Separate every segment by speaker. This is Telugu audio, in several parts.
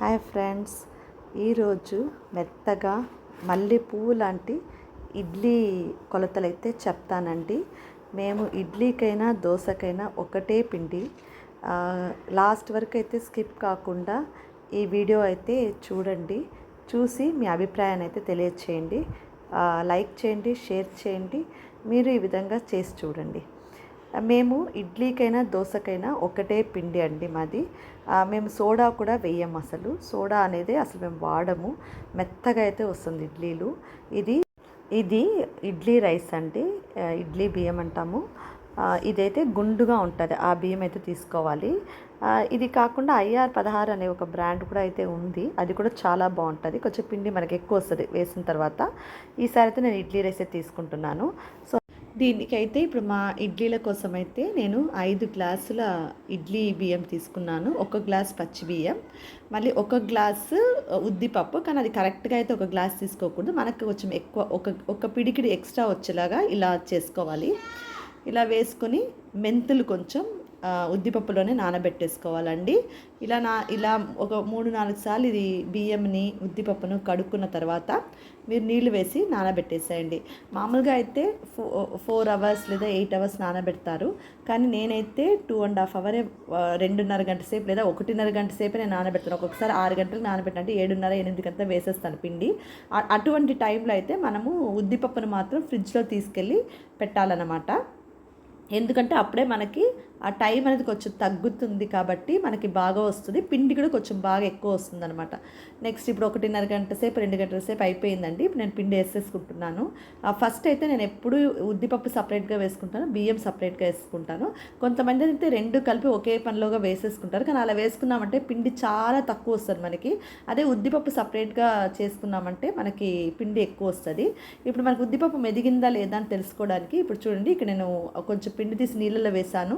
Speaker 1: హాయ్ ఫ్రెండ్స్, ఈరోజు మెత్తగా మల్లె పువ్వు లాంటి ఇడ్లీ కొలతలైతే చెప్తానండి. మేము ఇడ్లీకైనా దోశకైనా ఒకటే పిండి. లాస్ట్ వరకు అయితే స్కిప్ కాకుండా ఈ వీడియో అయితే చూడండి. చూసి మీ అభిప్రాయాన్ని అయితే తెలియచేయండి. లైక్ చేయండి, షేర్ చేయండి. మీరు ఈ విధంగా చేసి చూడండి. మేము ఇడ్లీకైనా దోశకైనా ఒకటే పిండి అండి మాది. మేము సోడా కూడా వేయం, అసలు సోడా అనేది అసలు మేము వాడము. మెత్తగా అయితే వస్తుంది ఇడ్లీలు. ఇది ఇది ఇడ్లీ రైస్ అండి, ఇడ్లీ బియ్యం అంటాము. ఇదైతే గుండుగా ఉంటుంది, ఆ బియ్యం అయితే తీసుకోవాలి. ఇది కాకుండా IR16 అనే ఒక బ్రాండ్ కూడా అయితే ఉంది, అది కూడా చాలా బాగుంటుంది. కొంచెం పిండి మనకి ఎక్కువ వస్తుంది వేసిన తర్వాత. ఈసారి అయితే నేను ఇడ్లీ రైస్ తీసుకుంటున్నాను. సో దీనికైతే ఇప్పుడు మా ఇడ్లీల కోసం అయితే నేను 5 గ్లాసుల ఇడ్లీ బియ్యం తీసుకున్నాను. 1 గ్లాస్ పచ్చి బియ్యం, మళ్ళీ 1 గ్లాసు ఉద్దిపప్పు. కానీ అది కరెక్ట్గా అయితే 1 గ్లాస్ తీసుకోకూడదు, మనకు కొంచెం ఎక్కువ ఒక పిడికిడి ఎక్స్ట్రా వచ్చేలాగా ఇలా చేసుకోవాలి. ఇలా వేసుకొని మెంతులు కొంచెం ఉద్దిపప్పులోనే నానబెట్టేసుకోవాలండి. ఇలా ఒక 3-4 సార్లు ఇది బియ్యంని ఉద్దిపప్పును కడుక్కున్న తర్వాత మీరు నీళ్లు వేసి నానబెట్టేసేయండి. మామూలుగా అయితే 4 అవర్స్ లేదా 8 అవర్స్ నానబెడతారు, కానీ నేనైతే 2.5 అవర్, 2.5 గంట సేపు లేదా 1.5 గంట సేపు నేను నానబెడతాను. ఒక్కొక్కసారి 6 గంటలకు నానబెట్టంటే 7:30-8 గంటల వేసేస్తాను పిండి. అటువంటి టైంలో అయితే మనము ఉద్దిపప్పును మాత్రం ఫ్రిడ్జ్లో తీసుకెళ్ళి పెట్టాలన్నమాట. ఎందుకంటే అప్పుడే మనకి ఆ టైం అనేది కొంచెం తగ్గుతుంది, కాబట్టి మనకి బాగా వస్తుంది. పిండి కూడా కొంచెం బాగా ఎక్కువ వస్తుంది అనమాట. నెక్స్ట్ ఇప్పుడు 1.5 గంట సేపు 2 గంటల సేపు అయిపోయిందండి. ఇప్పుడు నేను పిండి వేసేసుకుంటున్నాను. ఫస్ట్ అయితే నేను ఎప్పుడు ఉద్దిపప్పు సపరేట్గా వేసుకుంటాను, బియ్యం సపరేట్గా వేసుకుంటాను. కొంతమంది అయితే 2 కలిపి ఒకే పనిలోగా వేసేసుకుంటారు, కానీ అలా వేసుకున్నామంటే పిండి చాలా తక్కువ వస్తుంది మనకి. అదే ఉద్దిపప్పు సపరేట్గా చేసుకున్నామంటే మనకి పిండి ఎక్కువ వస్తుంది. ఇప్పుడు మనకు ఉద్దిపప్పు మెదిగిందా లేదా అని తెలుసుకోవడానికి ఇప్పుడు చూడండి, ఇక్కడ నేను కొంచెం పిండి తీసి నీళ్ళల్లో వేసాను.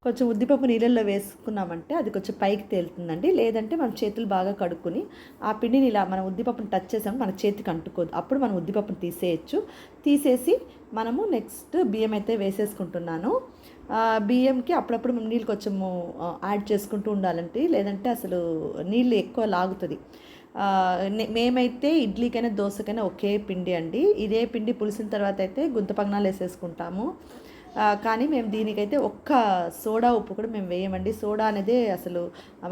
Speaker 1: కొంచెం ఉద్దిపప్పు నీళ్ళల్లో వేసుకున్నామంటే అది కొంచెం పైకి తేలుతుందండి. లేదంటే మనం చేతులు బాగా కడుక్కొని ఆ పిండిని ఇలా మనం ఉద్దిపప్పును టచ్ చేసాము, మన చేతికి అంటుకోదు. అప్పుడు మనం ఉద్దిపప్పును తీసేయచ్చు. తీసేసి మనము నెక్స్ట్ బియ్యం అయితే వేసేసుకుంటున్నాను. బియ్యంకి అప్పుడప్పుడు మేము నీళ్ళు కొంచెము యాడ్ చేసుకుంటూ ఉండాలంటే, లేదంటే అసలు నీళ్ళు ఎక్కువ లాగుతుంది. మేమైతే ఇడ్లీకైనా దోశకైనా ఒకే పిండి అండి. ఇదే పిండి పులిసిన తర్వాత అయితే గుంత పగనాలు వేసేసుకుంటాము. కానీ మేము దీనికైతే ఒక్క సోడా ఉప్పు కూడా మేము వేయమండి. సోడా అనేది అసలు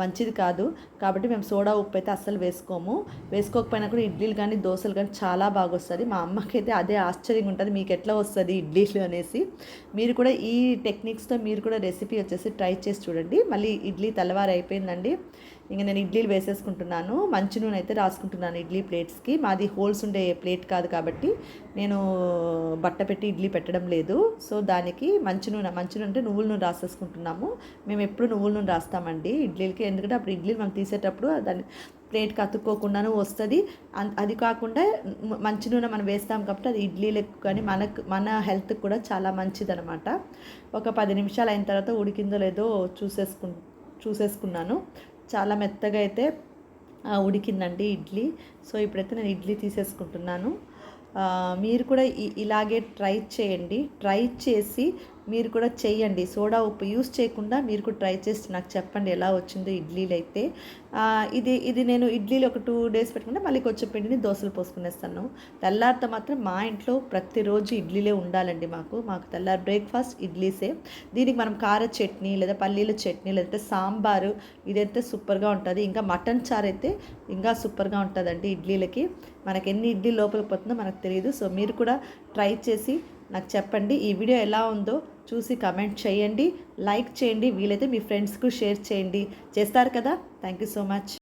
Speaker 1: మంచిది కాదు, కాబట్టి మేము సోడా ఉప్పు అయితే అస్సలు వేసుకోకపోయినా కూడా ఇడ్లీలు కానీ దోశలు కానీ చాలా బాగా వస్తుంది. మా అమ్మకైతే అదే ఆశ్చర్యంగా ఉంటుంది, మీకు ఎట్లా వస్తుంది ఇడ్లీలు అనేసి. మీరు కూడా ఈ టెక్నిక్స్తో మీరు కూడా రెసిపీ వచ్చేసి ట్రై చేసి చూడండి. మళ్ళీ ఇడ్లీ తెల్లవారు అయిపోయిందండి. ఇంకా నేను ఇడ్లీలు వేసేసుకుంటున్నాను. మంచి నూనె అయితే రాసుకుంటున్నాను ఇడ్లీ ప్లేట్స్కి. మాది హోల్స్ ఉండే ప్లేట్ కాదు కాబట్టి నేను బట్ట పెట్టి ఇడ్లీ పెట్టడం లేదు. సో దానికి మంచి నూనె అంటే నువ్వుల నూనె రాసేసుకుంటున్నాము. మేము ఎప్పుడు నువ్వుల నూనె రాస్తామండి ఇడ్లీలకి, ఎందుకంటే అప్పుడు ఇడ్లీలు మనం తీసేటప్పుడు దాన్ని ప్లేట్కి అతుక్కోకుండాను వస్తుంది. అది కాకుండా మంచి నూనె మనం వేస్తాం కాబట్టి అది ఇడ్లీలకు కానీ మన హెల్త్కి కూడా చాలా మంచిదనమాట. ఒక 10 నిమిషాలు అయిన తర్వాత ఉడికిందో లేదో చూసేసుకున్నాను. చాలా మెత్తగా అయితే ఉడికిందండి ఇడ్లీ. సో ఇప్పుడైతే నేను ఇడ్లీ తీసేసుకుంటున్నాను. మీరు కూడా ఇలాగే ట్రై చేయండి. ట్రై చేసి మీరు కూడా చేయండి. సోడా ఉప్పు యూస్ చేయకుండా మీరు కూడా ట్రై చేసి నాకు చెప్పండి ఎలా వచ్చిందో ఇడ్లీలు అయితే. ఇది నేను ఇడ్లీలు ఒక 2 డేస్ పెట్టుకుంటే మళ్ళీ కొంచెం పిండిని దోశలు పోసుకునేస్తాను. తెల్లారితో మాత్రం మా ఇంట్లో ప్రతిరోజు ఇడ్లీలే ఉండాలండి. మాకు తెల్లారి బ్రేక్ఫాస్ట్ ఇడ్లీసే. దీనికి మనం కార చట్నీ లేదా పల్లీల చట్నీ లేదంటే సాంబారు ఇదైతే సూపర్గా ఉంటుంది. ఇంకా మటన్ చారు అయితే ఇంకా సూపర్గా ఉంటుందండి ఇడ్లీలకి. మనకి ఎన్ని ఇడ్లీ లోపలికి పోతుందో మనకు తెలియదు. సో మీరు కూడా ట్రై చేసి నాకు చెప్పండి. ఈ వీడియో ఎలా ఉందో చూసి కమెంట్ చేయండి, లైక్ చేయండి, వీలైతే మీ ఫ్రెండ్స్కు షేర్ చేయండి. చేస్తారు కదా. Thank you so much.